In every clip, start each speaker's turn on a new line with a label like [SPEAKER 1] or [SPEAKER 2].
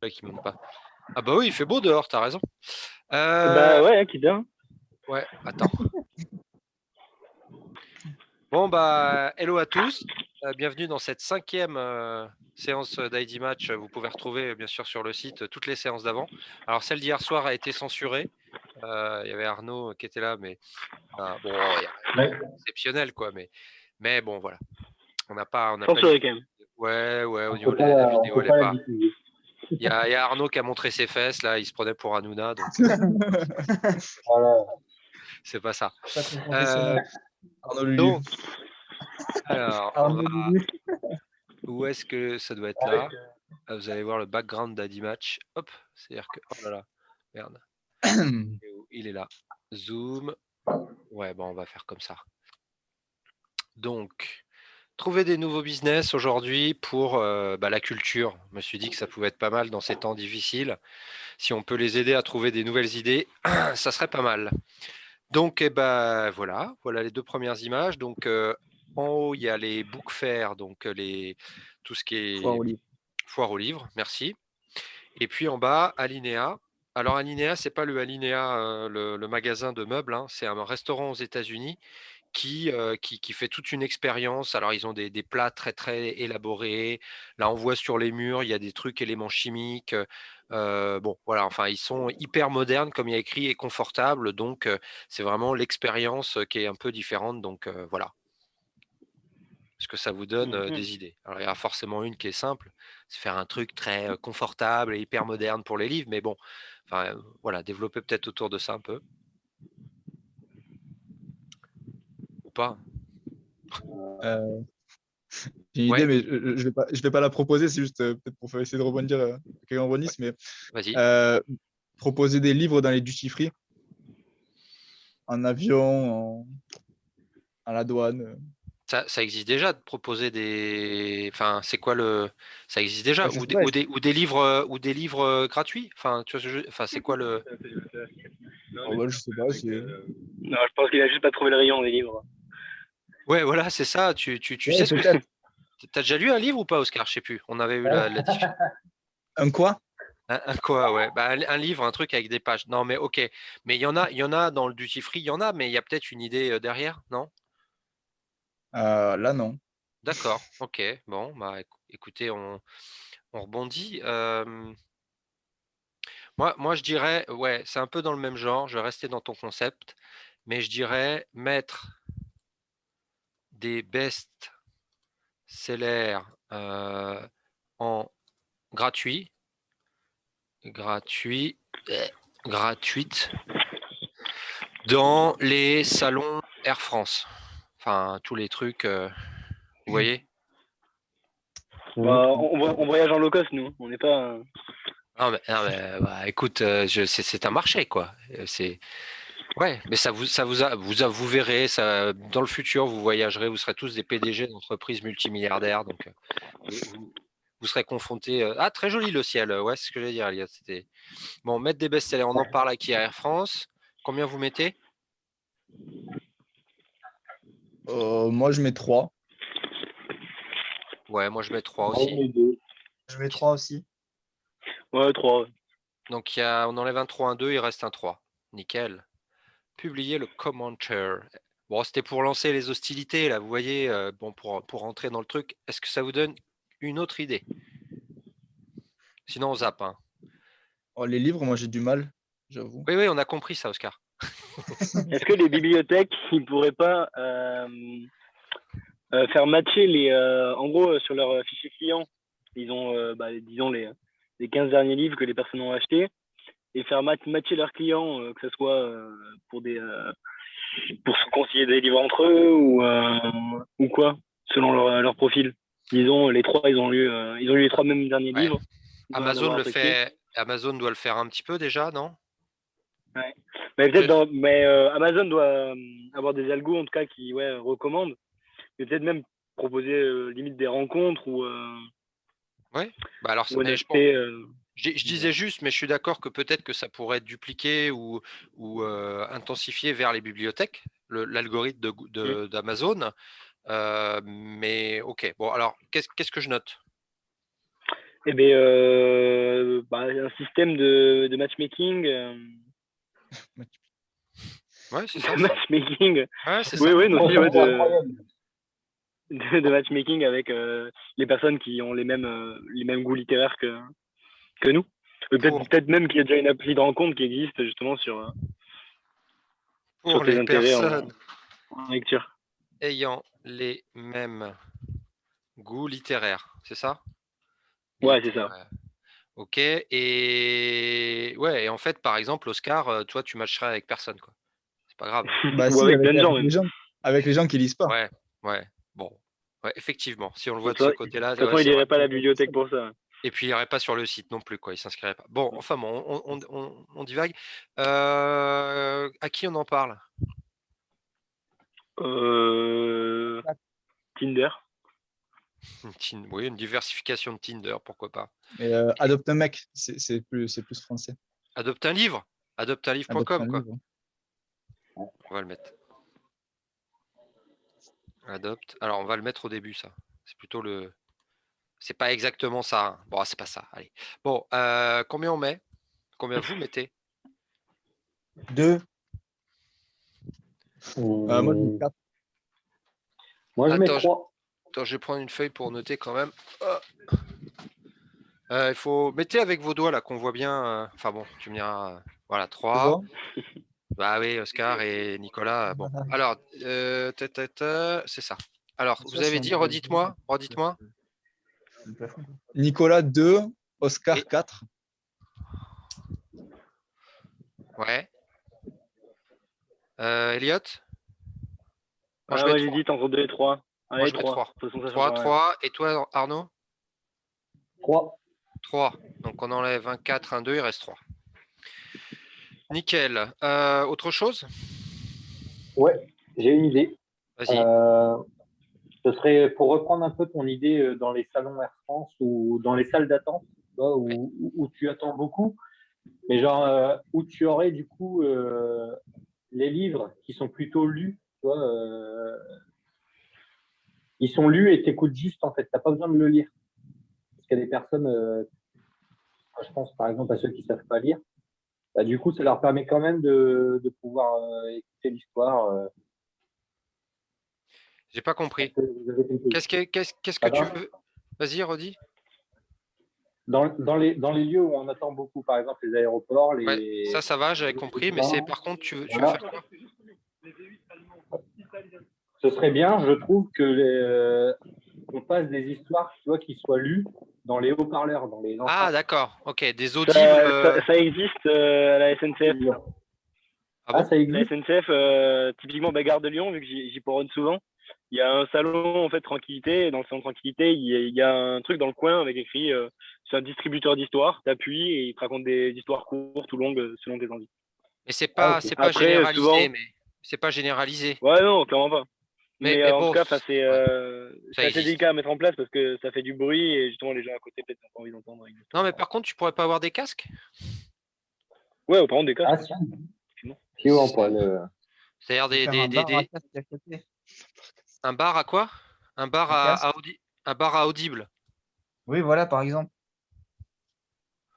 [SPEAKER 1] Ouais, qui monte pas. Ah bah oui, il fait beau dehors, t'as raison.
[SPEAKER 2] Bah ouais, qui bien.
[SPEAKER 1] Ouais, attends. Bon bah, hello à tous. Bienvenue dans cette 5e séance d'ID Match. Vous pouvez retrouver bien sûr sur le site toutes les séances d'avant. Alors celle d'hier soir a été censurée. Il y avait Arnaud qui était là, mais bon, il y a rien d'exceptionnel quoi. Mais bon voilà, on n'a pas
[SPEAKER 2] Censuré
[SPEAKER 1] dit.
[SPEAKER 2] quand même.
[SPEAKER 1] Ouais, au
[SPEAKER 3] On
[SPEAKER 1] niveau
[SPEAKER 3] peut
[SPEAKER 1] de la
[SPEAKER 3] pas, on
[SPEAKER 1] vidéo,
[SPEAKER 3] peut
[SPEAKER 1] elle est
[SPEAKER 3] pas la
[SPEAKER 1] pas.
[SPEAKER 3] diffuser.
[SPEAKER 1] Il y a Arnaud qui a montré ses fesses là, il se prenait pour Hanouna, donc
[SPEAKER 3] Voilà.
[SPEAKER 1] c'est pas ça.
[SPEAKER 4] Pas très professionnel.
[SPEAKER 5] Arnaud Lulu.
[SPEAKER 1] Donc, alors,
[SPEAKER 4] Arnaud Lulu.
[SPEAKER 1] où est-ce que ça doit être là? Vous allez voir le background d'Adi Match. Hop, c'est-à-dire que. Oh là là, merde. Il est là. Zoom. Ouais, bon, on va faire comme ça. Donc, trouver des nouveaux business aujourd'hui pour la culture. Je me suis dit que ça pouvait être pas mal dans ces temps difficiles. Si on peut les aider à trouver des nouvelles idées, ça serait pas mal. Donc, voilà les 2 premières images. Donc, en haut, il y a les book fairs, donc tout ce qui est foire aux livres, merci. Et puis en bas, Alinéa. Alors Alinéa, c'est pas le Alinéa, le magasin de meubles, hein, c'est un restaurant aux États-Unis qui fait toute une expérience. Alors ils ont des plats très très élaborés. Là, on voit sur les murs, il y a des trucs éléments chimiques. Bon, voilà, enfin, ils sont hyper modernes, comme il y a écrit, et confortables. Donc, c'est vraiment l'expérience qui est un peu différente. Donc, voilà. Est-ce que ça vous donne des idées? Alors, il y a forcément une qui est simple, c'est faire un truc très confortable et hyper moderne pour les livres. Mais bon, enfin, voilà, développer peut-être autour de ça un peu. Ou pas?
[SPEAKER 5] J'ai une
[SPEAKER 1] Ouais,
[SPEAKER 5] idée, mais je vais pas la proposer, c'est juste peut-être pour essayer de rebondir, que quelqu'un rebondisse, mais
[SPEAKER 1] vas-y.
[SPEAKER 5] proposer des livres dans les duty free, en avion, à la douane.
[SPEAKER 1] Ça existe déjà de proposer des. Enfin, c'est quoi le. Ça existe déjà.
[SPEAKER 5] Je
[SPEAKER 1] Ou
[SPEAKER 5] sais
[SPEAKER 1] des,
[SPEAKER 5] pas,
[SPEAKER 1] ou des livres, gratuits. Enfin, tu vois, enfin, c'est quoi le.
[SPEAKER 5] je sais pas, c'est.
[SPEAKER 2] Non, je pense qu'il a juste pas trouvé le rayon des livres.
[SPEAKER 1] Ouais, voilà, c'est ça. Tu
[SPEAKER 3] Ouais,
[SPEAKER 1] sais ce que c'est.
[SPEAKER 3] peut-être.
[SPEAKER 1] T'as déjà lu un livre ou pas, Oscar? Je sais plus. On avait eu la discussion.
[SPEAKER 5] Un quoi?
[SPEAKER 1] Un quoi, ouais. Bah, un livre, un truc avec des pages. Non, mais ok. Mais il y en a dans le duty free, il y en a, mais il y a peut-être une idée derrière, non?
[SPEAKER 5] Là, non.
[SPEAKER 1] D'accord, ok. Bon, bah écoutez, on rebondit. Moi, je dirais, ouais, c'est un peu dans le même genre. Je vais rester dans ton concept, mais je dirais mettre des best-sellers en gratuit, gratuit, gratuite dans les salons Air France. Enfin, tous les trucs, vous voyez?
[SPEAKER 2] Bah, on voyage en low cost, nous. On n'est pas.
[SPEAKER 1] Non, mais, bah, écoute, c'est un marché, quoi. C'est ouais, mais vous verrez, ça, dans le futur, vous voyagerez, vous serez tous des PDG d'entreprises multimilliardaires, donc vous serez confrontés. Ah, très joli le ciel, ouais, c'est ce que j'allais dire, Elias. C'était bon, mettre des best-sellers, on en parle aquí à Air France. Combien vous mettez?
[SPEAKER 5] Moi, je mets 3.
[SPEAKER 1] Ouais, moi je mets 3 aussi.
[SPEAKER 3] Les deux.
[SPEAKER 4] Je mets 3 aussi.
[SPEAKER 2] Ouais, 3.
[SPEAKER 1] Donc on enlève un 3, un 2, il reste un 3. Nickel. Publier le commentaire. Bon, c'était pour lancer les hostilités, là, vous voyez, bon, pour rentrer dans le truc. Est-ce que ça vous donne une autre idée? Sinon, on zappe, hein.
[SPEAKER 5] Oh, les livres, moi, j'ai du mal, j'avoue.
[SPEAKER 1] Oui, on a compris ça, Oscar.
[SPEAKER 2] Est-ce que les bibliothèques, ils pourraient pas faire matcher les. En gros, sur leur fichier client, ils ont, disons, les 15 derniers livres que les personnes ont achetés et faire matcher leurs clients, que ce soit pour se conseiller des livres entre eux ou quoi, selon leur profil. Disons, les trois, ils ont lu les 3 mêmes derniers
[SPEAKER 1] Ouais.
[SPEAKER 2] livres.
[SPEAKER 1] Amazon le fait. Amazon doit le faire un petit peu déjà, non?
[SPEAKER 2] Ouais. Mais Amazon doit avoir des algos en tout cas qui recommandent. Mais peut-être même proposer limite des rencontres ou
[SPEAKER 1] Ouais. Bah alors,
[SPEAKER 2] ou un
[SPEAKER 1] mais
[SPEAKER 2] aspect.
[SPEAKER 1] je disais juste, mais je suis d'accord que peut-être que ça pourrait être dupliqué ou intensifié vers les bibliothèques, l'algorithme d'Amazon. Mais ok. Bon, alors, qu'est-ce que je note?
[SPEAKER 2] Eh bien, un système de matchmaking.
[SPEAKER 1] Ouais, c'est ça.
[SPEAKER 2] Matchmaking.
[SPEAKER 1] Ouais, c'est
[SPEAKER 2] Oui,
[SPEAKER 1] ça.
[SPEAKER 2] oui, aussi, ouais,
[SPEAKER 3] Incroyable.
[SPEAKER 2] de matchmaking avec les personnes qui ont les mêmes goûts littéraires que nous.
[SPEAKER 1] Pour,
[SPEAKER 2] Peut-être même qu'il y a déjà une appli de rencontre qui existe justement sur
[SPEAKER 1] pour
[SPEAKER 2] tes
[SPEAKER 1] les
[SPEAKER 2] intérêts
[SPEAKER 1] personnes
[SPEAKER 2] en lecture.
[SPEAKER 1] ayant les mêmes goûts littéraires, c'est ça?
[SPEAKER 2] Ouais, c'est ça.
[SPEAKER 1] Littéraires. Ok. Et ouais, et en fait, par exemple, Oscar, toi, tu matcherais avec personne, quoi. C'est pas grave.
[SPEAKER 5] Bah
[SPEAKER 2] Ou
[SPEAKER 5] si,
[SPEAKER 2] avec plein de gens
[SPEAKER 5] les
[SPEAKER 2] même.
[SPEAKER 5] gens, avec les gens qui lisent pas.
[SPEAKER 1] Ouais, ouais. Bon. Ouais, effectivement, si on le
[SPEAKER 2] De
[SPEAKER 1] voit de
[SPEAKER 2] toute
[SPEAKER 1] ce
[SPEAKER 2] façon,
[SPEAKER 1] côté-là,
[SPEAKER 2] de toute façon,
[SPEAKER 1] ouais,
[SPEAKER 2] il
[SPEAKER 1] c'est vrai.
[SPEAKER 2] n'irait pas à la bibliothèque pour ça.
[SPEAKER 1] Et puis, il n'irait pas sur le site non plus, quoi. Il s'inscrirait pas. Bon, enfin bon, on divague. À qui on en parle?
[SPEAKER 2] Tinder.
[SPEAKER 1] Oui, une diversification de Tinder, pourquoi pas.
[SPEAKER 5] Mais adopte un mec, c'est plus français.
[SPEAKER 1] Adopte un livre.
[SPEAKER 5] Adopte
[SPEAKER 1] Adopteunlivre.com,
[SPEAKER 5] un
[SPEAKER 1] quoi.
[SPEAKER 5] livre.
[SPEAKER 1] On va le mettre. Adopte. Alors, on va le mettre au début, ça. C'est plutôt le. C'est pas exactement ça. Hein. Bon, c'est pas ça. Allez. Bon, combien on met? Combien vous mettez?
[SPEAKER 3] 2.
[SPEAKER 5] Moi, je mets 4.
[SPEAKER 3] Moi, je mets
[SPEAKER 1] Attends,
[SPEAKER 3] 3.
[SPEAKER 1] Attends, je vais prendre une feuille pour noter quand même. Il faut. Mettez avec vos doigts là qu'on voit bien. Enfin bon, tu me diras. Voilà,
[SPEAKER 5] Tu
[SPEAKER 1] 3.
[SPEAKER 5] vois
[SPEAKER 1] Bah oui, Oscar et Nicolas. Bon. Alors, c'est ça. Alors, vous avez dit, redites-moi.
[SPEAKER 5] Nicolas 2, Oscar
[SPEAKER 1] Et-
[SPEAKER 5] 4.
[SPEAKER 1] Ouais. Elliot? Moi, je mets
[SPEAKER 2] Moi
[SPEAKER 1] 3.
[SPEAKER 2] j'hésite entre 2 et 3.
[SPEAKER 1] Moi,
[SPEAKER 2] Allez,
[SPEAKER 1] je mets
[SPEAKER 2] 3.
[SPEAKER 1] 3.
[SPEAKER 2] De toute façon, ça
[SPEAKER 1] 3,
[SPEAKER 2] change rien.
[SPEAKER 1] 3. Et toi, Arnaud?
[SPEAKER 3] 3.
[SPEAKER 1] 3. Donc, on enlève un 4, un 2, il reste 3. Nickel. Autre chose?
[SPEAKER 3] Ouais, j'ai une idée.
[SPEAKER 1] Vas-y.
[SPEAKER 3] Ce serait pour reprendre un peu ton idée dans les salons Air France ou dans les salles d'attente, tu vois, où tu attends beaucoup, mais genre où tu aurais du coup les livres qui sont plutôt lus, tu vois, ils sont lus et t'écoutes juste en fait, t'as pas besoin de le lire. Parce qu'il y a des personnes, je pense par exemple à ceux qui savent pas lire, bah, du coup ça leur permet quand même de pouvoir écouter l'histoire.
[SPEAKER 1] J'ai pas compris.
[SPEAKER 3] Vous avez compris.
[SPEAKER 1] Qu'est-ce que tu veux? Vas-y, redis.
[SPEAKER 3] Dans les lieux où on attend beaucoup, par exemple les aéroports,
[SPEAKER 1] Ouais,
[SPEAKER 3] les.
[SPEAKER 1] ça va, j'avais compris. Mais c'est par contre, tu veux
[SPEAKER 3] Voilà.
[SPEAKER 1] faire quoi?
[SPEAKER 3] Ce serait bien, je trouve, qu'on fasse des histoires, tu vois, qui soient lues dans les haut-parleurs, dans les
[SPEAKER 1] Ah,
[SPEAKER 3] enceintes.
[SPEAKER 1] d'accord. Ok, des audibles.
[SPEAKER 2] Ça existe à la SNCF.
[SPEAKER 1] Ah bon?
[SPEAKER 3] Ça
[SPEAKER 2] La
[SPEAKER 3] existe.
[SPEAKER 2] SNCF, typiquement Gare de Lyon, vu que j'y poronne souvent, il y a un salon en fait tranquillité. Et dans le salon tranquillité, il y a un truc dans le coin avec écrit c'est un distributeur d'histoires. T'appuies et il te raconte des histoires courtes ou longues selon tes envies.
[SPEAKER 1] Mais c'est
[SPEAKER 3] Ah,
[SPEAKER 1] pas,
[SPEAKER 3] ok.
[SPEAKER 1] c'est pas
[SPEAKER 2] Après,
[SPEAKER 1] généralisé,
[SPEAKER 2] souvent,
[SPEAKER 1] mais c'est pas généralisé.
[SPEAKER 2] ouais, non, clairement pas.
[SPEAKER 1] Mais,
[SPEAKER 2] Mais
[SPEAKER 1] mais
[SPEAKER 2] en tout
[SPEAKER 1] bon,
[SPEAKER 2] cas,
[SPEAKER 1] ouais, ça
[SPEAKER 2] c'est assez
[SPEAKER 1] existe.
[SPEAKER 2] délicat à mettre en place parce que ça fait du bruit et justement les gens à côté peut-être n'ont pas envie d'entendre une
[SPEAKER 1] Non,
[SPEAKER 2] histoire.
[SPEAKER 1] mais par contre, tu pourrais pas avoir des casques?
[SPEAKER 2] Ouais, au par contre des cas.
[SPEAKER 3] Ah, si. Si, ouais, on pourrait
[SPEAKER 1] C'est-à-dire
[SPEAKER 4] Faire un bar à casque à côté.
[SPEAKER 1] un bar à quoi? Un bar
[SPEAKER 4] Un casque.
[SPEAKER 1] un bar à audible.
[SPEAKER 4] Oui, voilà, par exemple.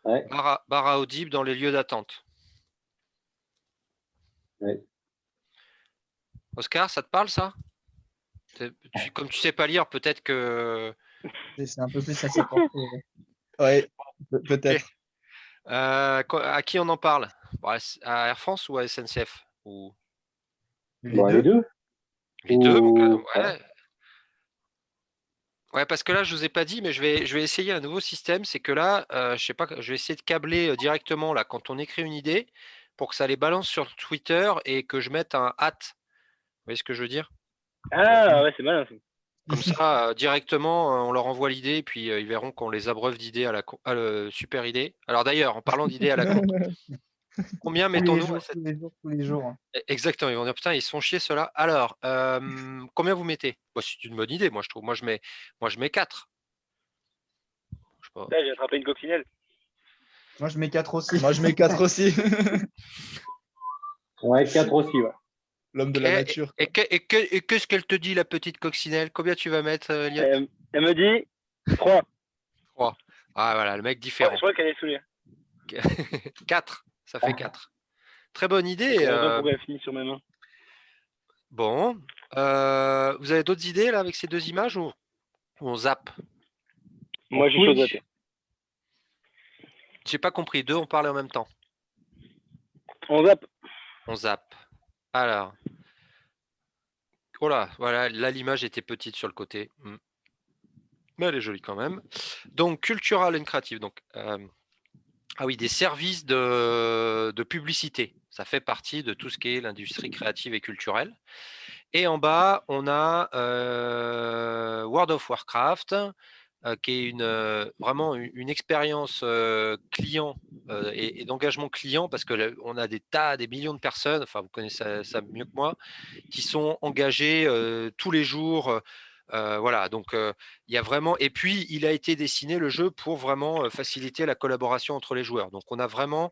[SPEAKER 3] Ouais.
[SPEAKER 1] Bar à audible dans les lieux d'attente.
[SPEAKER 3] Ouais.
[SPEAKER 1] Oscar, ça te parle ça? Comme tu sais pas lire, peut-être que.
[SPEAKER 4] C'est un peu plus à ses portées.
[SPEAKER 5] Ouais, peut-être.
[SPEAKER 1] À qui on en parle? Bon, à Air France ou à SNCF? Ou
[SPEAKER 4] Les
[SPEAKER 3] Bon, les
[SPEAKER 4] deux.
[SPEAKER 3] deux.
[SPEAKER 1] les deux?
[SPEAKER 3] Ou...
[SPEAKER 1] Ouais. Ouais, parce que là, je vous ai pas dit, mais je vais essayer un nouveau système. C'est que là, je sais pas, je vais essayer de câbler directement là quand on écrit une idée pour que ça les balance sur Twitter et que je mette un hâte. Vous voyez ce que je veux dire?
[SPEAKER 2] Ah ouais, c'est malin ça.
[SPEAKER 1] Comme ça, directement, on leur envoie l'idée et puis ils verront qu'on les abreuve d'idées à la super idée. Alors d'ailleurs, en parlant d'idées à la con, combien
[SPEAKER 4] Tous les
[SPEAKER 1] mettons-nous
[SPEAKER 4] jours,
[SPEAKER 1] à cette...
[SPEAKER 4] tous les jours, tous les jours.
[SPEAKER 1] Exactement, ils vont dire putain, ils se font chier ceux-là. Alors, combien vous mettez? Bah, c'est une bonne idée, moi je trouve. Moi je mets 4. Je sais pas.
[SPEAKER 2] Là, j'ai attrapé une coccinelle.
[SPEAKER 4] Moi, je mets 4 aussi.
[SPEAKER 5] Moi, je mets 4 aussi.
[SPEAKER 3] Ouais, 4 aussi, ouais.
[SPEAKER 5] L'homme de la nature.
[SPEAKER 1] Et qu'est-ce qu'elle te dit, la petite coccinelle? Combien tu vas mettre, Elliot?
[SPEAKER 2] Elle me dit 3.
[SPEAKER 1] 3. Ah voilà, le mec
[SPEAKER 2] Ouais,
[SPEAKER 1] différent.
[SPEAKER 2] je crois qu'elle est saoulée.
[SPEAKER 1] 4, ça fait 4. Très bonne idée.
[SPEAKER 2] Je comprends pas pourquoi elle finit sur mes mains.
[SPEAKER 1] Bon, vous avez d'autres idées là avec ces deux images ou on zappe?
[SPEAKER 2] Moi, j'ai chaud
[SPEAKER 3] Oui.
[SPEAKER 2] zappé.
[SPEAKER 1] J'ai pas compris. Deux, on parlait en même temps.
[SPEAKER 2] On zappe.
[SPEAKER 1] On zappe. Alors. Oh là, voilà, là l'image était petite sur le côté. Mais elle est jolie quand même. Donc, cultural and creative. Donc, ah oui, des services de publicité. Ça fait partie de tout ce qui est l'industrie créative et culturelle. Et en bas, on a World of Warcraft, qui est vraiment une expérience client et d'engagement client, parce qu'on a des millions de personnes, enfin vous connaissez ça mieux que moi, qui sont engagés tous les jours. Voilà, donc il y a vraiment. Et puis, il a été dessiné le jeu pour vraiment faciliter la collaboration entre les joueurs. Donc, on a vraiment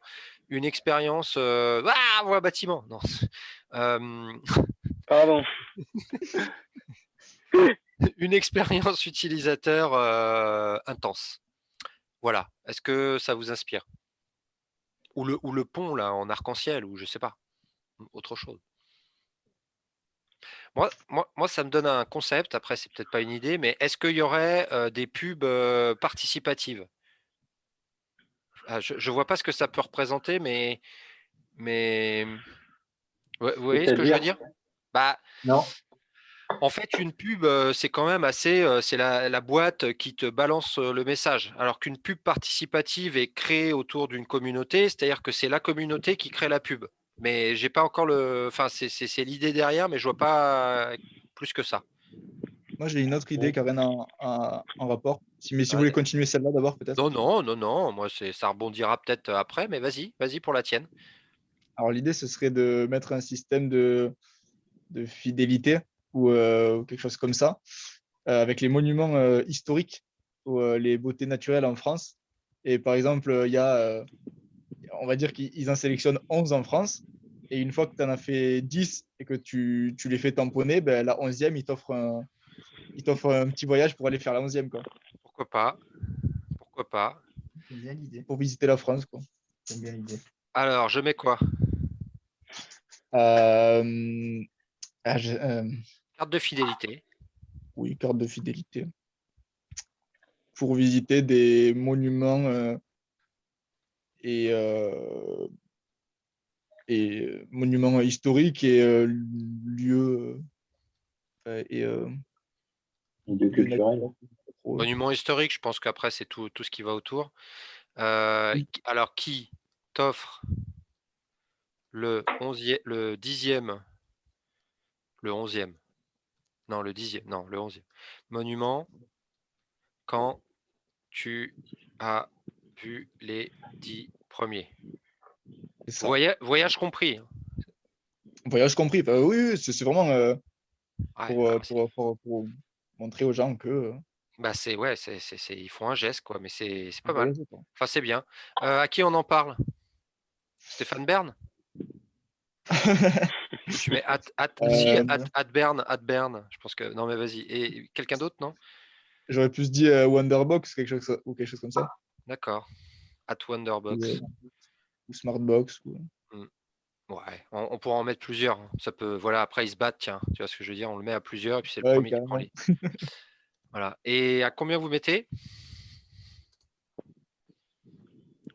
[SPEAKER 1] une expérience. Ah, voilà, bâtiment. Non. Euh,
[SPEAKER 2] Pardon.
[SPEAKER 1] une expérience utilisateur intense. Voilà. Est-ce que ça vous inspire? Ou le pont là en arc-en-ciel, ou je sais pas, autre chose. Moi, ça me donne un concept. Après, c'est peut-être pas une idée, mais est-ce qu'il y aurait des pubs participatives? Je vois pas ce que ça peut représenter, mais vous voyez ce que je veux
[SPEAKER 3] C'est-à-dire,
[SPEAKER 1] dire? Bah,
[SPEAKER 3] non.
[SPEAKER 1] en fait, une pub, c'est quand même assez, c'est la boîte qui te balance le message. Alors qu'une pub participative est créée autour d'une communauté, c'est-à-dire que c'est la communauté qui crée la pub. Mais j'ai pas encore enfin, c'est l'idée derrière, mais je vois pas plus que ça.
[SPEAKER 5] Moi, j'ai une autre idée qui a rien en rapport. Mais si vous voulez
[SPEAKER 1] Ouais.
[SPEAKER 5] continuer celle-là d'abord, peut-être.
[SPEAKER 1] Non, non, non, non. Moi, ça rebondira peut-être après, mais vas-y pour la tienne.
[SPEAKER 5] Alors, l'idée, ce serait de mettre un système de fidélité ou quelque chose comme ça, avec les monuments historiques ou les beautés naturelles en France. Et par exemple, il y a, on va dire qu'ils en sélectionnent 11 en France. Et une fois que tu en as fait 10 et que tu les fais tamponner, ben, la 11e, il t'offre un petit voyage pour aller faire la 11e, quoi,
[SPEAKER 1] Pourquoi pas? Pourquoi pas?
[SPEAKER 4] J'aime bien l'idée.
[SPEAKER 5] pour visiter la France, quoi.
[SPEAKER 4] J'aime bien l'idée.
[SPEAKER 1] Alors, je mets quoi?
[SPEAKER 5] Euh,
[SPEAKER 1] Carte de fidélité.
[SPEAKER 5] oui, carte de fidélité. Pour visiter des monuments et, euh, et monuments historiques et lieux et
[SPEAKER 3] De
[SPEAKER 5] lieux
[SPEAKER 3] culturel.
[SPEAKER 5] naturels.
[SPEAKER 1] Monument historique, je pense qu'après, c'est tout ce qui va autour.
[SPEAKER 5] Oui.
[SPEAKER 1] Alors, qui t'offre le 10e, le 11e, non, le 10e, non, le 11e monument quand tu as vu les 10 premiers?
[SPEAKER 5] C'est ça.
[SPEAKER 1] Voyage compris, hein.
[SPEAKER 5] Voyage compris. Enfin, oui, oui, c'est vraiment
[SPEAKER 1] Ouais,
[SPEAKER 5] pour,
[SPEAKER 1] bah,
[SPEAKER 5] pour montrer aux gens que
[SPEAKER 1] bah, ouais, ils font un geste, quoi, mais c'est pas mal.
[SPEAKER 5] voyager, quoi.
[SPEAKER 1] Enfin, c'est bien. À qui on en parle? Stéphane Bern? Ou tu mets si,
[SPEAKER 5] Euh,
[SPEAKER 1] Bern, je pense que. Non, mais vas-y. Et quelqu'un d'autre, non?
[SPEAKER 5] J'aurais plus dit Wonderbox ou quelque chose comme ça.
[SPEAKER 1] D'accord.
[SPEAKER 5] Ou,
[SPEAKER 1] Wonderbox.
[SPEAKER 5] ou Smartbox.
[SPEAKER 1] Hmm. Ouais, on pourra en mettre plusieurs, hein. Ça peut. Voilà, après ils se battent, tiens. Tu vois ce que je veux dire? On le met à plusieurs et puis c'est le
[SPEAKER 5] Ouais,
[SPEAKER 1] premier qui prend
[SPEAKER 5] carrément.
[SPEAKER 1] les. Voilà. Et à combien vous mettez?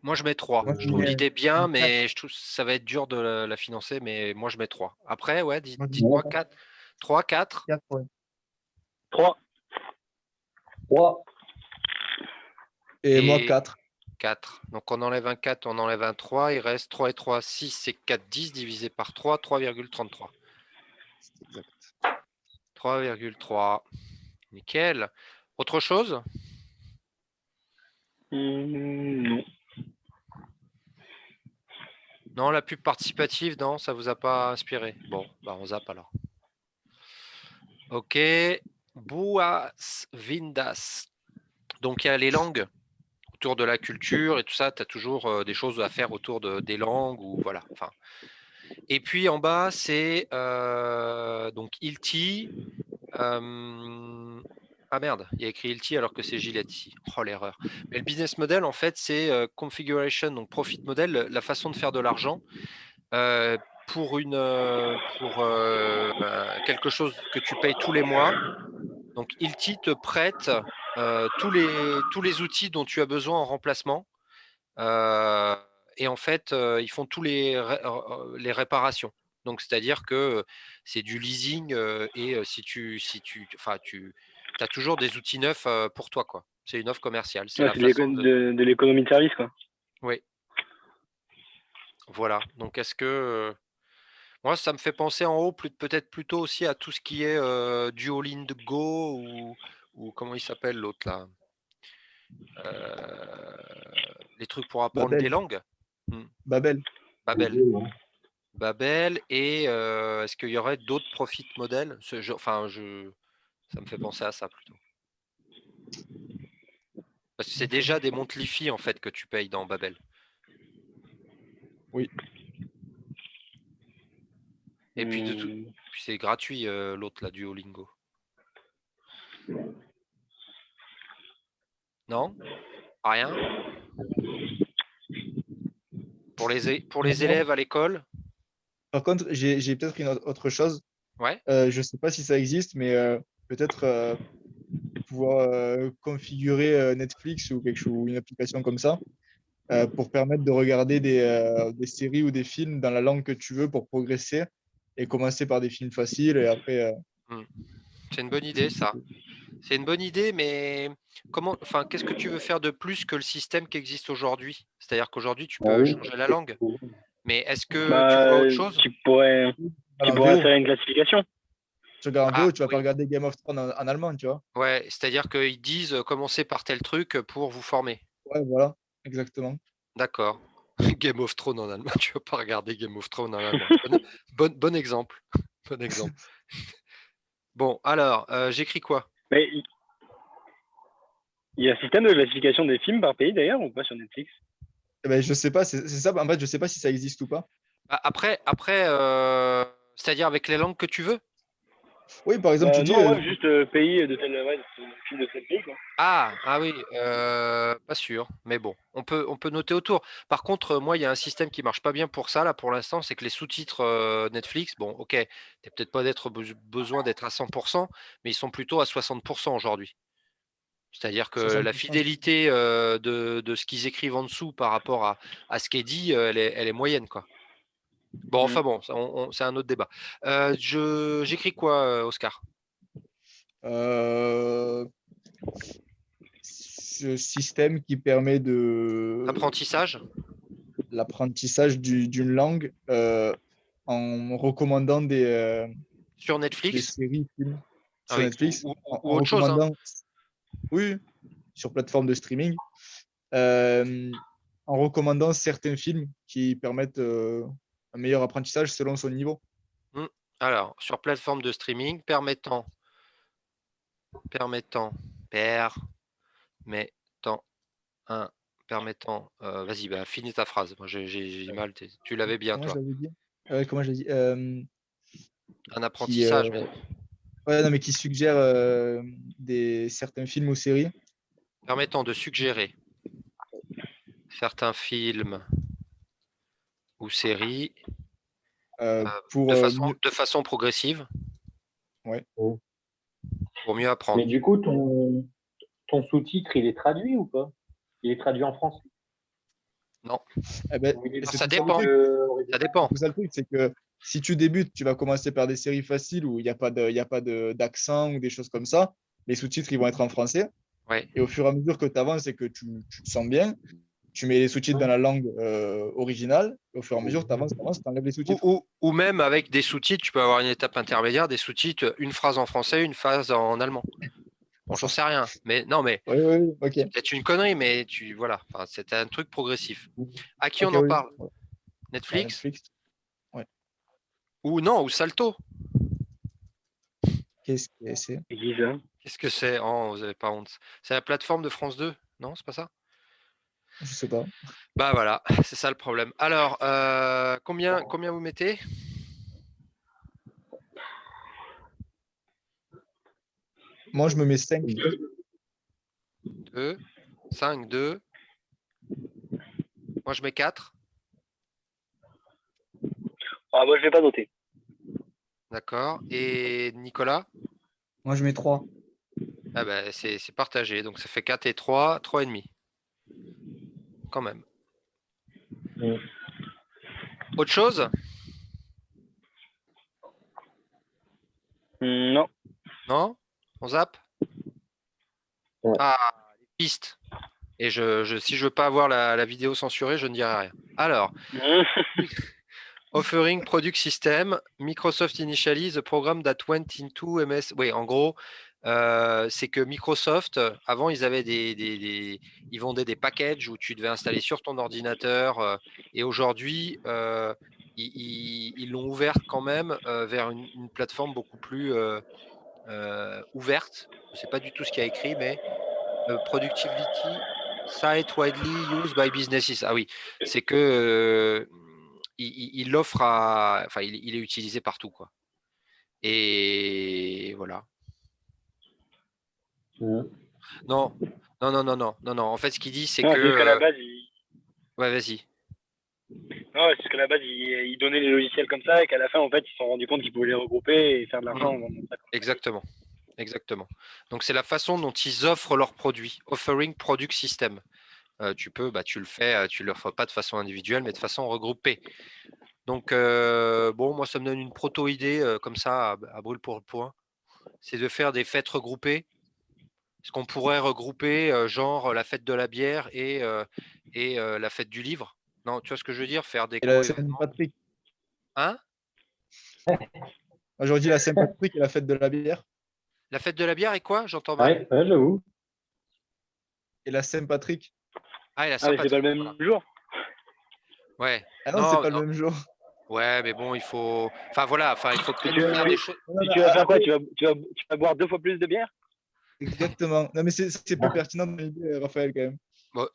[SPEAKER 1] Moi, je mets 3.
[SPEAKER 4] Moi,
[SPEAKER 1] Je
[SPEAKER 4] je
[SPEAKER 1] trouve
[SPEAKER 4] mets
[SPEAKER 1] l'idée bien,
[SPEAKER 4] quatre.
[SPEAKER 1] mais je trouve que ça va être dur de la financer, mais moi, je mets 3. Après, ouais,
[SPEAKER 4] Moi, je mets
[SPEAKER 1] dites-moi 4. 3, 4.
[SPEAKER 4] 4, ouais.
[SPEAKER 2] 3.
[SPEAKER 3] 3.
[SPEAKER 5] Et moi,
[SPEAKER 1] Et
[SPEAKER 5] 4.
[SPEAKER 1] 4. Donc on enlève un 4, on enlève un 3. Il reste 3 et 3, 6, c'est 4, 10 divisé par 3, 3,33.
[SPEAKER 5] Exact.
[SPEAKER 1] 3,3. Nickel. Autre chose?
[SPEAKER 2] Non.
[SPEAKER 1] Non, la pub participative, non, ça vous a pas inspiré. Bon, bah on zappe alors. Ok. Boas Vindas. Donc il y a les langues autour de la culture et tout ça. Tu as toujours des choses à faire autour des langues ou voilà. Enfin. Et puis en bas, c'est donc Ilti. Ah merde, il y a écrit Ilti alors que c'est Gillette ici. Oh l'erreur. Mais le business model, en fait, c'est configuration, donc profit model, la façon de faire de l'argent pour quelque chose que tu payes tous les mois. Donc Ilti te prête tous les outils dont tu as besoin en remplacement. Et en fait, ils font tous les réparations. Donc, c'est-à-dire que c'est du leasing et si tu as toujours des outils neufs pour toi, quoi. C'est une offre commerciale. C'est
[SPEAKER 2] Ouais,
[SPEAKER 1] la
[SPEAKER 2] c'est
[SPEAKER 1] façon de.
[SPEAKER 2] de l'économie de service, quoi.
[SPEAKER 1] Oui, voilà. Donc, est-ce que moi, ça me fait penser en haut peut-être plutôt aussi à tout ce qui est Duolingo ou comment il s'appelle l'autre là, les trucs pour apprendre des
[SPEAKER 5] Babel.
[SPEAKER 1] langues. Hmm.
[SPEAKER 5] Babel.
[SPEAKER 1] Babel. Babel et est-ce qu'il y aurait d'autres profit modèles? Ça me fait penser à ça plutôt. Parce que c'est déjà des monthly en fait que tu payes dans Babel.
[SPEAKER 5] Oui.
[SPEAKER 1] Et puis puis c'est gratuit l'autre là, Duolingo. Non? Rien? Pour les élèves à l'école?
[SPEAKER 5] Par contre, j'ai peut-être une autre chose.
[SPEAKER 1] Ouais.
[SPEAKER 5] Je ne sais pas si ça existe, mais peut-être pouvoir configurer Netflix ou quelque chose, ou une application comme ça pour permettre de regarder des séries ou des films dans la langue que tu veux pour progresser et commencer par des films faciles et après.
[SPEAKER 1] C'est une bonne idée ça. C'est une bonne idée, mais qu'est-ce que tu veux faire de plus que le système qui existe aujourd'hui? C'est-à-dire qu'aujourd'hui, tu peux changer la langue. Mais est-ce que tu vois
[SPEAKER 2] Bah,
[SPEAKER 1] autre chose?
[SPEAKER 2] tu pourrais
[SPEAKER 5] En VO.
[SPEAKER 2] insérer une classification.
[SPEAKER 5] Tu regardes en
[SPEAKER 1] Ah
[SPEAKER 5] VO, tu vas pas
[SPEAKER 1] oui.
[SPEAKER 5] regarder Game of Thrones en allemand, tu vois.
[SPEAKER 1] Ouais, c'est-à-dire qu'ils disent commencez par tel truc pour vous former.
[SPEAKER 5] Ouais, voilà, exactement.
[SPEAKER 1] D'accord. Game of Thrones en allemand. Tu vas pas regarder Game of Thrones en allemand. Bon exemple. Bon exemple. Bon, alors, j'écris quoi?
[SPEAKER 2] Mais il y a un système de classification des films par pays d'ailleurs ou pas sur Netflix?
[SPEAKER 5] Eh ben, je sais pas, c'est ça. En fait, je sais pas si ça existe ou pas.
[SPEAKER 1] Après, c'est-à-dire avec les langues que tu veux?
[SPEAKER 5] Oui, par exemple, tu dis.
[SPEAKER 2] Non, ouais, juste pays de tel, ouais, film de tel pays, quoi.
[SPEAKER 1] Ah oui, pas sûr, mais bon, on peut noter autour. Par contre, moi, il y a un système qui marche pas bien pour ça, là, pour l'instant, c'est que les sous-titres Netflix, bon, ok, t'as peut-être pas besoin d'être à 100%, mais ils sont plutôt à 60% aujourd'hui. C'est-à-dire que la
[SPEAKER 5] 60%.
[SPEAKER 1] fidélité de ce qu'ils écrivent en dessous par rapport à ce qui est dit, elle est moyenne, quoi. Bon, enfin bon, c'est un autre débat. J'écris quoi, Oscar?
[SPEAKER 5] Euh, Ce système qui permet de
[SPEAKER 1] Apprentissage
[SPEAKER 5] l'apprentissage d'une langue en recommandant
[SPEAKER 1] sur
[SPEAKER 5] des
[SPEAKER 1] Netflix?
[SPEAKER 5] séries, films
[SPEAKER 1] Ah
[SPEAKER 5] sur
[SPEAKER 1] oui,
[SPEAKER 5] Netflix,
[SPEAKER 1] ou
[SPEAKER 5] en
[SPEAKER 1] autre chose, hein.
[SPEAKER 5] recommandant, oui, sur plateforme de streaming, euh, en recommandant certains films qui permettent un meilleur apprentissage selon son niveau.
[SPEAKER 1] Hmm. Alors, sur plateforme de streaming permettant, permettant, vas-y, bah, finis ta phrase. Moi, j'ai du mal. Tu l'avais bien,
[SPEAKER 5] Comment je
[SPEAKER 1] toi.
[SPEAKER 5] l'avais dit? Comment je l'ai dit?
[SPEAKER 1] Un
[SPEAKER 5] Qui,
[SPEAKER 1] apprentissage, mais
[SPEAKER 5] ouais, non, mais qui suggère certains films ou séries.
[SPEAKER 1] permettant de suggérer certains films ou séries
[SPEAKER 5] Pour mieux.
[SPEAKER 1] de façon progressive
[SPEAKER 5] Ouais.
[SPEAKER 1] pour mieux
[SPEAKER 3] Mais
[SPEAKER 1] apprendre.
[SPEAKER 3] du coup, ton sous-titre, il est traduit ou pas? Il est traduit en français.
[SPEAKER 1] Non,
[SPEAKER 5] Eh ben,
[SPEAKER 3] Ou il est
[SPEAKER 5] et
[SPEAKER 3] dans
[SPEAKER 5] c'est
[SPEAKER 1] ça
[SPEAKER 5] tout ça le
[SPEAKER 1] dépend.
[SPEAKER 5] truc.
[SPEAKER 1] Ça
[SPEAKER 5] C'est
[SPEAKER 1] dépend.
[SPEAKER 5] tout ça le truc, c'est que si tu débutes, tu vas commencer par des séries faciles où il y a pas d'accent ou des choses comme ça. Les sous-titres, ils vont être en français.
[SPEAKER 1] Ouais.
[SPEAKER 5] Et au fur et à mesure que tu avances et que tu te sens bien, tu mets les sous-titres dans la langue originale. Et au fur et à mesure, tu avances, tu enlèves les sous-titres.
[SPEAKER 1] Ou même avec des sous-titres, tu peux avoir une étape intermédiaire, des sous-titres, une phrase en français, une phrase en allemand. Bon, j'en sais rien. Mais non, mais
[SPEAKER 5] Oui, oui, oui, ok.
[SPEAKER 1] c'est peut-être une connerie, mais voilà. Enfin, c'était un truc progressif. À qui
[SPEAKER 5] Ok,
[SPEAKER 1] on en
[SPEAKER 5] oui.
[SPEAKER 1] parle?
[SPEAKER 5] Ouais.
[SPEAKER 1] Netflix?
[SPEAKER 5] Netflix. Ouais.
[SPEAKER 1] Ou non, ou Salto?
[SPEAKER 5] Qu'est-ce que c'est?
[SPEAKER 2] C'est qui ça?
[SPEAKER 1] Qu'est-ce que c'est? Oh, vous n'avez pas honte. C'est la plateforme de France 2? Non, c'est pas ça?
[SPEAKER 5] Je sais pas.
[SPEAKER 1] Bah voilà, c'est ça le problème. Alors, combien vous mettez?
[SPEAKER 5] Moi, je me mets 5.
[SPEAKER 1] 2, 5, 2. Moi, je mets 4.
[SPEAKER 2] Ah, moi, je vais pas noter.
[SPEAKER 1] D'accord. Et Nicolas?
[SPEAKER 4] Moi, je mets 3.
[SPEAKER 1] Ah bah, c'est partagé. Donc, ça fait 4 et 3, 3,5. Quand même.
[SPEAKER 3] Mm.
[SPEAKER 1] Autre chose?
[SPEAKER 2] Non.
[SPEAKER 1] Non? On zappe?
[SPEAKER 3] Ouais.
[SPEAKER 1] Ah, les pistes. Et si je veux pas avoir la vidéo censurée, je ne dirai rien. Alors, Offering Product System, Microsoft initially the program that went into MS. Oui, en gros, c'est que Microsoft, avant, ils avaient ils vendaient des packages où tu devais installer sur ton ordinateur. Et aujourd'hui, ils l'ont ouverte quand même vers une plateforme beaucoup plus ouverte. Je ne sais pas du tout ce qu'il y a écrit, mais Productivity Site Widely Used by Businesses. Ah oui, c'est que il l'offre enfin, il est utilisé partout, quoi. Et voilà.
[SPEAKER 3] Mm.
[SPEAKER 1] Non, non, non, non, non, non, non. En fait, ce qu'il dit, c'est
[SPEAKER 2] Non,
[SPEAKER 1] que.
[SPEAKER 2] c'est jusqu'à la base,
[SPEAKER 1] Ouais, vas-y.
[SPEAKER 2] non, c'est jusqu'à la base, ils donnaient les logiciels comme ça et qu'à la fin, en fait, ils se sont rendus compte qu'ils pouvaient les regrouper et faire de l'argent en vendant ça.
[SPEAKER 1] Exactement. Exactement. Donc, c'est la façon dont ils offrent leurs produits. Offering Product System. Tu le fais, tu ne le fais pas de façon individuelle, mais de façon regroupée. Donc, bon, moi, ça me donne une proto-idée comme ça, à brûle pour le point. C'est de faire des fêtes regroupées. Est-ce qu'on pourrait regrouper genre la fête de la bière et la fête du livre? Non, tu vois ce que je veux dire? Faire des
[SPEAKER 5] Et la
[SPEAKER 1] co-événements.
[SPEAKER 5] Saint-Patrick.
[SPEAKER 1] Hein?
[SPEAKER 5] Aujourd'hui, la Saint-Patrick et la fête de la bière.
[SPEAKER 1] La fête de la bière et quoi? J'entends mal.
[SPEAKER 3] Ouais, ouais, j'avoue.
[SPEAKER 5] Et la Saint-Patrick.
[SPEAKER 1] Ah, et la
[SPEAKER 2] Ah, mais c'est pas
[SPEAKER 1] Saint-Patrick.
[SPEAKER 2] le même
[SPEAKER 1] Voilà.
[SPEAKER 2] jour.
[SPEAKER 1] Ouais.
[SPEAKER 5] Ah non, c'est
[SPEAKER 1] Non,
[SPEAKER 5] pas
[SPEAKER 1] non.
[SPEAKER 5] le même jour.
[SPEAKER 1] Ouais, mais bon, il faut. Enfin, voilà. Enfin, il faut
[SPEAKER 2] Et
[SPEAKER 1] peut-être faire des choses.
[SPEAKER 5] Non, non,
[SPEAKER 2] tu vas faire quoi?
[SPEAKER 5] après,
[SPEAKER 2] Tu vas boire 2 fois plus de bière?
[SPEAKER 5] exactement. Non, mais c'est plus pertinent dans l'idée, Raphaël, quand même.
[SPEAKER 1] Bon,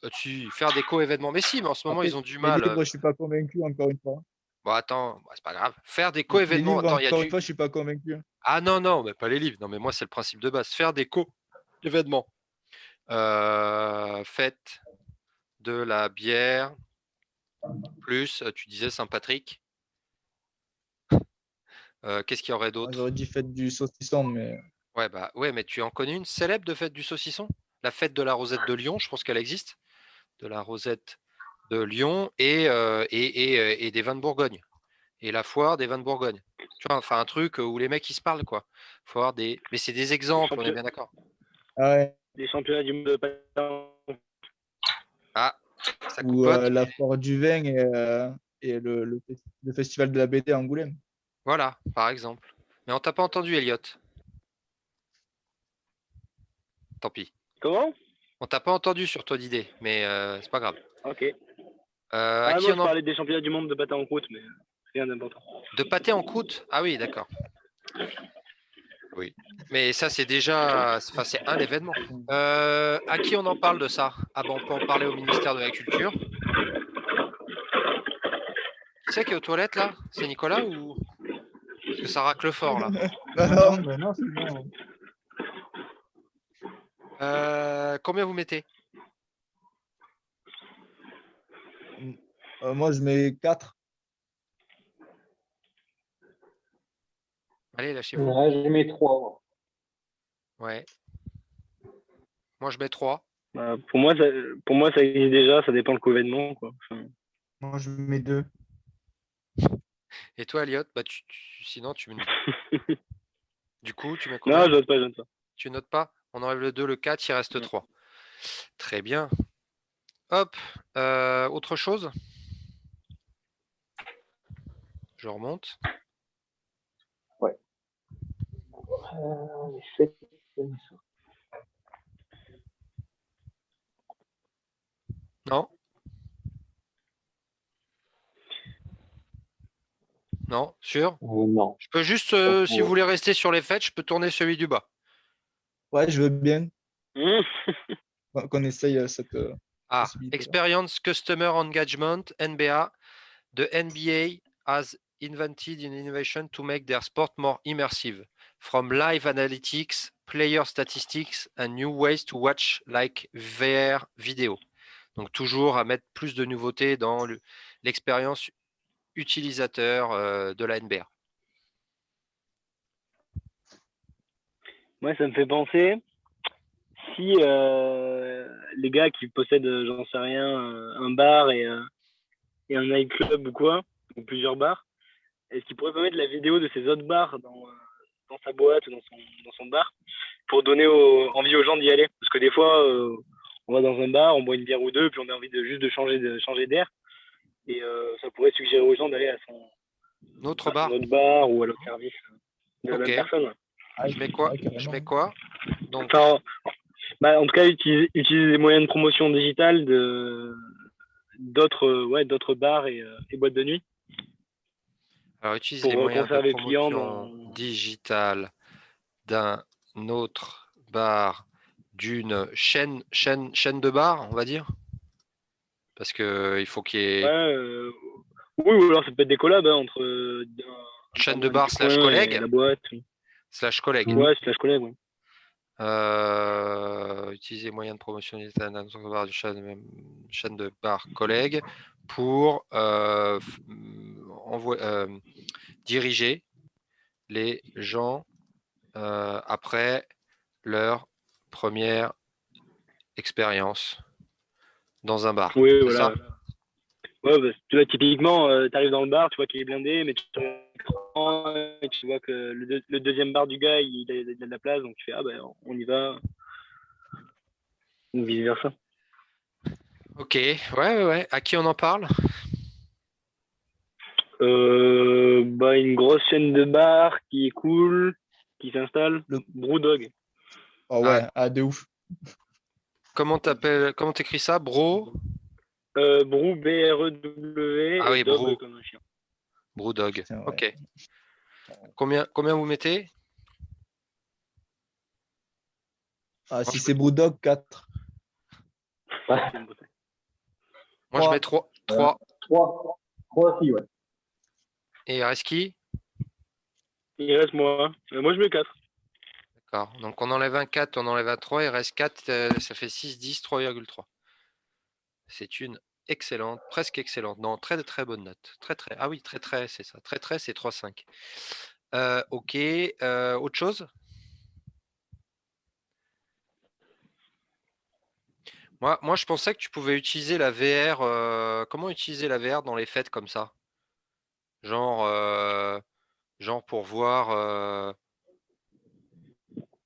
[SPEAKER 1] faire des co-événements. Mais si, mais en ce moment,
[SPEAKER 5] Après,
[SPEAKER 1] ils ont du
[SPEAKER 5] les
[SPEAKER 1] mal.
[SPEAKER 5] livres, je suis pas convaincu, encore une fois.
[SPEAKER 1] Bon, attends, c'est pas grave. Faire des
[SPEAKER 5] Les
[SPEAKER 1] co-événements.
[SPEAKER 5] livres,
[SPEAKER 1] Attends, il y a
[SPEAKER 5] encore une
[SPEAKER 1] du.
[SPEAKER 5] fois, je suis pas convaincu.
[SPEAKER 1] Ah non, non, mais pas les livres. Non, mais moi, c'est le principe de base. Faire des co-événements. Fête de la bière, plus, tu disais Saint-Patrick. Qu'est-ce qu'il y aurait
[SPEAKER 5] Moi,
[SPEAKER 1] d'autre?
[SPEAKER 5] j'aurais dit fête du saucisson, mais
[SPEAKER 1] Ouais, bah ouais, mais tu en connais une célèbre de fête du saucisson? La fête de la Rosette de Lyon, je pense qu'elle existe. De la Rosette de Lyon et des vins de Bourgogne. Et la foire des vins de Bourgogne. Tu vois, enfin un truc où les mecs ils se parlent, quoi. Faut avoir des. Mais c'est des exemples, on est bien d'accord.
[SPEAKER 5] ah ouais.
[SPEAKER 2] Des championnats du monde de patin.
[SPEAKER 1] Ah, ça
[SPEAKER 5] Ou
[SPEAKER 1] coupote,
[SPEAKER 5] la
[SPEAKER 1] mais
[SPEAKER 5] foire du vin et le festival de la BD à Angoulême.
[SPEAKER 1] voilà, par exemple. Mais on t'a pas entendu, Elliot. Tant pis.
[SPEAKER 2] Comment?
[SPEAKER 1] On t'a pas entendu sur ton idée, mais c'est pas grave.
[SPEAKER 2] Ok.
[SPEAKER 1] À
[SPEAKER 2] Ah,
[SPEAKER 1] qui
[SPEAKER 2] moi,
[SPEAKER 1] on
[SPEAKER 2] je
[SPEAKER 1] en
[SPEAKER 2] parlais des championnats du monde de patin en croûte, mais rien d'important.
[SPEAKER 1] De pâté en croûte? Ah oui, d'accord. Oui. Mais ça, c'est déjà. Enfin, c'est un événement. À qui on en parle de ça? Ah bon, on peut en parler au ministère de la Culture. Qui c'est qui est aux toilettes là? C'est Nicolas ou. Parce que ça racle fort là.
[SPEAKER 5] Non,
[SPEAKER 4] Non,
[SPEAKER 5] non.
[SPEAKER 4] bah non, c'est bon.
[SPEAKER 1] Combien vous mettez?
[SPEAKER 5] Moi, je mets 4.
[SPEAKER 1] Allez, lâchez-vous.
[SPEAKER 3] Ouais, j'ai mes 3.
[SPEAKER 1] Ouais. Moi, je mets 3.
[SPEAKER 2] Pour moi, ça existe déjà, ça dépend le co-événement, quoi. Enfin,
[SPEAKER 4] Moi, je mets 2.
[SPEAKER 1] Et toi, Elliot? Bah, sinon, tu me. Du coup, tu mets
[SPEAKER 2] non,
[SPEAKER 1] combien?
[SPEAKER 2] je note pas, je note pas.
[SPEAKER 1] Tu notes pas? On enlève le 2, le 4, il reste 3. Très bien. Hop. Autre chose? Je remonte.
[SPEAKER 3] Ouais. Les fêtes.
[SPEAKER 1] Non? Non? Sûr?
[SPEAKER 3] Non.
[SPEAKER 1] Je peux juste, si vous voulez rester sur les fêtes, je peux tourner celui du bas.
[SPEAKER 5] Ouais, je veux bien
[SPEAKER 2] Mmh.
[SPEAKER 5] qu'on essaye cette
[SPEAKER 1] Ah,
[SPEAKER 5] possibilité-là.
[SPEAKER 1] Experience Customer Engagement, NBA. The NBA has invented an innovation to make their sport more immersive. From live analytics player statistics and new ways to watch like VR vidéo. Donc toujours à mettre plus de nouveautés dans l'expérience utilisateur de la NBR.
[SPEAKER 2] Moi, ça me fait penser, si les gars qui possèdent, j'en sais rien, un bar et un nightclub ou quoi, ou plusieurs bars, est-ce qu'ils pourraient pas mettre la vidéo de ces autres bars dans sa boîte ou dans son bar pour donner envie aux gens d'y aller? Parce que des fois, on va dans un bar, on boit une bière ou deux, puis on a envie juste de changer d'air. Et ça pourrait suggérer aux gens d'aller à son
[SPEAKER 1] Autre bar.
[SPEAKER 2] autre bar ou à l'autre service de la
[SPEAKER 1] Ok.
[SPEAKER 2] même personne. Ouais.
[SPEAKER 5] Ah,
[SPEAKER 1] Je mets quoi?
[SPEAKER 5] ouais, carrément.
[SPEAKER 1] Je mets quoi? Donc,
[SPEAKER 2] Enfin, en tout cas, utiliser des moyens de promotion digitale d'autres bars et boîtes de nuit.
[SPEAKER 1] alors, utilise
[SPEAKER 2] pour
[SPEAKER 1] les moyens de
[SPEAKER 2] conserver le client
[SPEAKER 1] promotion digitale d'un autre bar, d'une chaîne de bar, on va dire. Parce que il faut qu'il y ait
[SPEAKER 2] Ouais, oui, ou alors ça peut être des collabs entre
[SPEAKER 1] chaîne de
[SPEAKER 2] un
[SPEAKER 1] bar
[SPEAKER 2] du
[SPEAKER 1] slash
[SPEAKER 2] coin
[SPEAKER 1] collègue.
[SPEAKER 2] et la boîte.
[SPEAKER 1] Slash collègue.
[SPEAKER 2] Ouais, slash collègue. Ouais.
[SPEAKER 1] Utiliser les moyens de promotion digitale d'un autre bar, d'une chaîne de bar collègue pour diriger les gens après leur première expérience dans un bar.
[SPEAKER 2] Oui,
[SPEAKER 1] C'est
[SPEAKER 2] voilà.
[SPEAKER 1] ça?
[SPEAKER 2] Ouais, bah, tu vois, typiquement, tu arrives dans le bar, tu vois qu'il est blindé, mais tu regardes l'écran et tu vois que le deuxième bar du gars, il a de la place, donc tu fais, ah ben, on y va. Ou vice versa.
[SPEAKER 1] Ok, ouais. À qui on en parle?
[SPEAKER 2] Une grosse chaîne de bars qui est cool, qui s'installe. Brewdog.
[SPEAKER 5] Oh ouais, de ouf.
[SPEAKER 1] Comment t'écris ça? Bro?
[SPEAKER 2] Brew, B-R-E-W,
[SPEAKER 1] Ah
[SPEAKER 2] et
[SPEAKER 1] oui,
[SPEAKER 2] dog
[SPEAKER 1] Brew.
[SPEAKER 2] comme un chien.
[SPEAKER 1] Brewdog.
[SPEAKER 5] Tiens, ouais.
[SPEAKER 1] Ok. Combien vous mettez?
[SPEAKER 5] Ah, si c'est Brewdog, 4.
[SPEAKER 3] Ouais.
[SPEAKER 1] Moi, je mets 3.
[SPEAKER 3] 3 aussi, ouais.
[SPEAKER 1] Et il reste qui?
[SPEAKER 2] Il reste moi. Moi, je mets 4.
[SPEAKER 1] D'accord. Donc, on enlève un 4, on enlève un 3, il reste 4, ça fait 6, 10, 3,3. C'est une excellente, presque excellente. Non, très très bonne note. Très. Ah oui, très, c'est ça. Très, c'est 3,5. Ok. Autre chose? Moi, je pensais que tu pouvais utiliser la VR. Comment utiliser la VR dans les fêtes comme ça? Genre pour voir.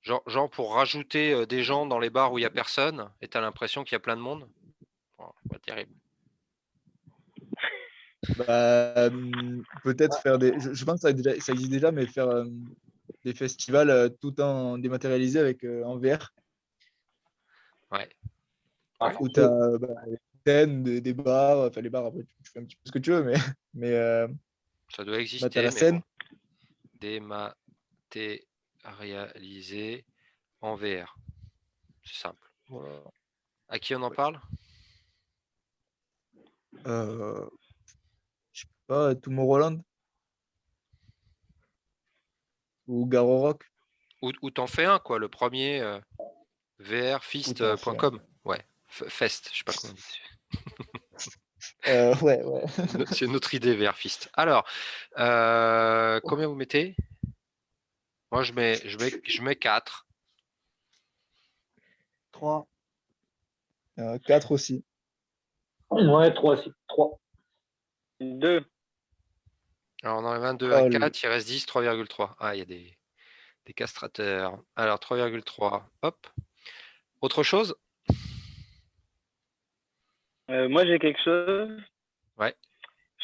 [SPEAKER 1] Genre pour rajouter des gens dans les bars où il n'y a personne et tu as l'impression qu'il y a plein de monde. Pas terrible.
[SPEAKER 5] Bah, peut-être faire des. Je pense que ça existe déjà, mais faire des festivals tout en dématérialisé avec en VR.
[SPEAKER 1] Ouais.
[SPEAKER 5] Où tu as des scènes, des bars, enfin les bars, après tu fais un petit peu ce que tu veux, mais
[SPEAKER 1] Ça doit
[SPEAKER 5] tu as
[SPEAKER 1] exister,
[SPEAKER 5] la
[SPEAKER 1] mais
[SPEAKER 5] scène.
[SPEAKER 1] bon. Dématérialisé en VR. C'est simple.
[SPEAKER 5] Voilà.
[SPEAKER 1] À qui on en parle?
[SPEAKER 5] Je sais pas, Tomorrowland ou Garo Rock.
[SPEAKER 1] Ou t'en fais un, quoi. Le premier
[SPEAKER 5] Ou t'en fais un.
[SPEAKER 1] vrfist.com. Ouais. Fest, je sais pas comment on dit.
[SPEAKER 5] Ouais.
[SPEAKER 1] C'est une autre idée, VRFist. Alors, combien vous mettez? Moi, je mets 4.
[SPEAKER 4] 3.
[SPEAKER 5] 4 aussi.
[SPEAKER 3] Ouais, 3 aussi. 3.
[SPEAKER 2] 2.
[SPEAKER 1] Alors, on enlève un 2, un
[SPEAKER 5] Oh,
[SPEAKER 1] 4, il reste 10, 3,3. Ah, il y a des castrateurs. Alors, 3,3. Hop. Autre chose?
[SPEAKER 2] Moi, j'ai quelque chose.
[SPEAKER 1] Ouais.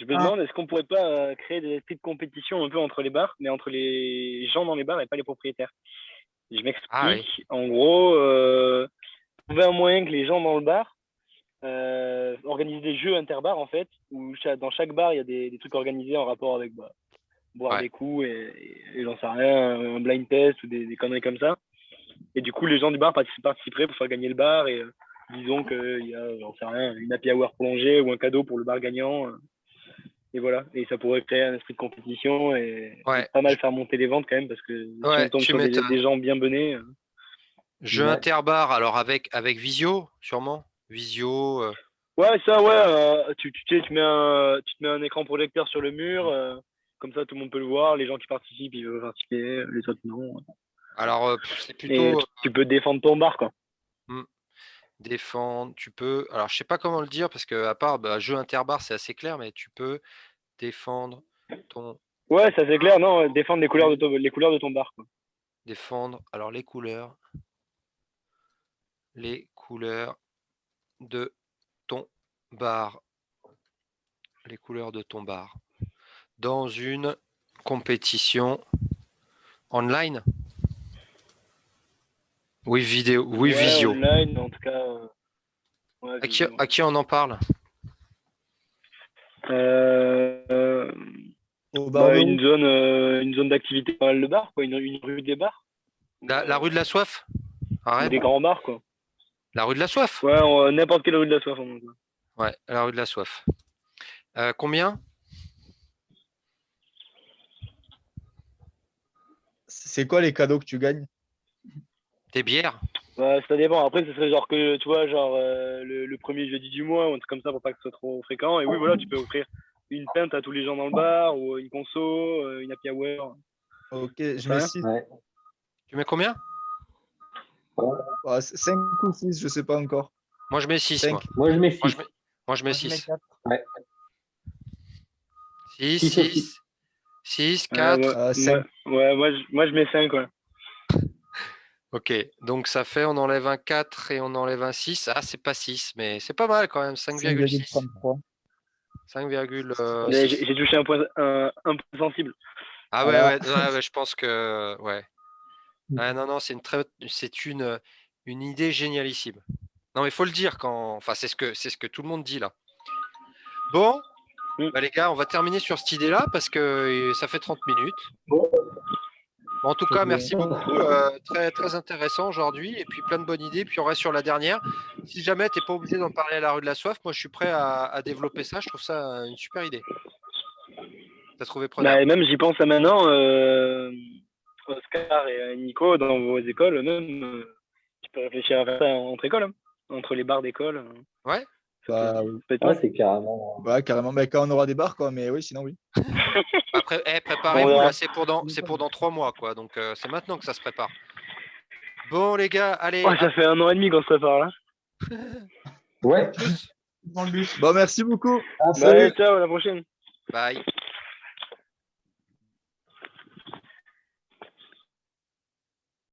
[SPEAKER 2] Je me demande, est-ce qu'on pourrait pas créer des petites compétitions un peu entre les bars, mais entre les gens dans les bars et pas les propriétaires. Je m'explique.
[SPEAKER 1] Ah oui.
[SPEAKER 2] En gros, trouver un moyen que les gens dans le bar organisent des jeux interbars, en fait, où dans chaque bar, il y a des trucs organisés en rapport avec boire
[SPEAKER 1] Ouais.
[SPEAKER 2] des coups et j'en sais rien, un blind test ou des conneries comme ça. Et du coup, les gens du bar participeraient pour faire gagner le bar et disons qu'il y a, j'en sais rien, une happy hour prolongée ou un cadeau pour le bar gagnant. Et voilà, et ça pourrait créer un esprit de compétition et
[SPEAKER 1] Ouais.
[SPEAKER 2] pas mal faire monter les ventes quand même, parce que si
[SPEAKER 1] Ouais,
[SPEAKER 2] on tombe
[SPEAKER 1] tu
[SPEAKER 2] sur des
[SPEAKER 1] m'étonnes.
[SPEAKER 2] gens bien benés.
[SPEAKER 1] Jeu
[SPEAKER 3] Ouais.
[SPEAKER 1] interbar, alors avec Visio, sûrement. Visio.
[SPEAKER 2] Ouais, ça, ouais. Tu te mets un écran projecteur sur le mur. Comme ça, tout le monde peut le voir. Les gens qui participent, ils veulent participer. Les autres, non.
[SPEAKER 1] Alors, c'est
[SPEAKER 2] Et
[SPEAKER 1] plutôt
[SPEAKER 2] tu peux défendre ton bar, quoi.
[SPEAKER 1] défendre. Tu peux. Alors, je sais pas comment le dire parce que à part jeu interbar, c'est assez clair, mais tu peux défendre ton
[SPEAKER 2] Ouais, ça c'est clair. Non, défendre les couleurs les couleurs de ton bar, quoi.
[SPEAKER 1] défendre. Alors, les couleurs de ton bar. Les couleurs de ton bar. Dans une compétition online. Oui, vidéo. Oui,
[SPEAKER 2] Ouais,
[SPEAKER 1] visio.
[SPEAKER 2] online, en tout cas. Ouais,
[SPEAKER 1] À qui on en parle?
[SPEAKER 5] Au bar de
[SPEAKER 2] une zone d'activité pas mal de bars, quoi. Une rue des bars.
[SPEAKER 1] La rue de la soif? Arrête.
[SPEAKER 2] Des grands bars, quoi.
[SPEAKER 1] La rue de la soif?
[SPEAKER 2] Ouais, n'importe quelle rue de la soif.
[SPEAKER 1] Ouais, la rue de la soif. Combien?
[SPEAKER 5] C'est quoi les cadeaux que tu gagnes?
[SPEAKER 1] Des bières?
[SPEAKER 2] Ouais, ça dépend. Après, ce serait genre que, tu vois, genre le premier jeudi du mois ou un truc comme ça pour pas que ce soit trop fréquent. Et oui, voilà, tu peux offrir une pinte à tous les gens dans le bar ou une conso, une happy hour.
[SPEAKER 5] Ok, je mets 6.
[SPEAKER 3] Ouais.
[SPEAKER 1] Tu mets combien?
[SPEAKER 5] 5 ou 6, je sais pas encore.
[SPEAKER 1] Moi, je mets 6.
[SPEAKER 5] 5.
[SPEAKER 3] Moi, je mets
[SPEAKER 1] Moi,
[SPEAKER 3] 6.
[SPEAKER 1] je mets
[SPEAKER 4] Moi, je mets
[SPEAKER 1] 6.
[SPEAKER 4] 4.
[SPEAKER 1] 6,
[SPEAKER 3] Six aussi.
[SPEAKER 1] 6, 6, 4.
[SPEAKER 2] Ouais,
[SPEAKER 5] 5.
[SPEAKER 2] moi, je mets 5, ouais.
[SPEAKER 1] Ok, donc ça fait, on enlève un 4 et on enlève un 6. Ah, c'est pas 6, mais c'est pas mal quand même. 5,6.
[SPEAKER 5] 5,33.
[SPEAKER 1] 5,6.
[SPEAKER 2] J'ai touché un point sensible.
[SPEAKER 1] Ah
[SPEAKER 5] Voilà.
[SPEAKER 1] ouais, je pense que. Ouais. Ah, non, c'est une idée génialissime. Non, mais il faut le dire quand. Enfin, c'est ce que tout le monde dit là. Bon, les gars, on va terminer sur cette idée-là parce que ça fait 30 minutes. En tout cas, merci beaucoup. Très, très intéressant aujourd'hui. Et puis plein de bonnes idées. Puis on reste sur la dernière. Si jamais tu n'es pas obligé d'en parler à la rue de la soif, moi je suis prêt à développer ça. Je trouve ça une super idée. T'as trouvé preneur.
[SPEAKER 2] Bah, et même, j'y pense à maintenant, Oscar et Nico, dans vos écoles, même, tu peux réfléchir à faire ça entre écoles, hein. Entre les bars d'école.
[SPEAKER 1] Ouais.
[SPEAKER 5] Bah,
[SPEAKER 3] C'est carrément.
[SPEAKER 5] ouais, carrément. Bah, quand on aura des bars, quoi. Mais oui, sinon, oui.
[SPEAKER 1] Après, préparez-vous,
[SPEAKER 2] On
[SPEAKER 1] là,
[SPEAKER 2] verra.
[SPEAKER 1] c'est pour dans 3 mois, quoi. Donc c'est maintenant que ça se prépare. Bon, les gars, allez.
[SPEAKER 2] Oh, ça fait 1 an et demi qu'on se prépare là.
[SPEAKER 3] Ouais.
[SPEAKER 1] Tchuss.
[SPEAKER 4] Dans le but.
[SPEAKER 5] Bon, merci beaucoup.
[SPEAKER 3] Ah,
[SPEAKER 2] Bah, allez, ciao, à la prochaine.
[SPEAKER 1] Bye.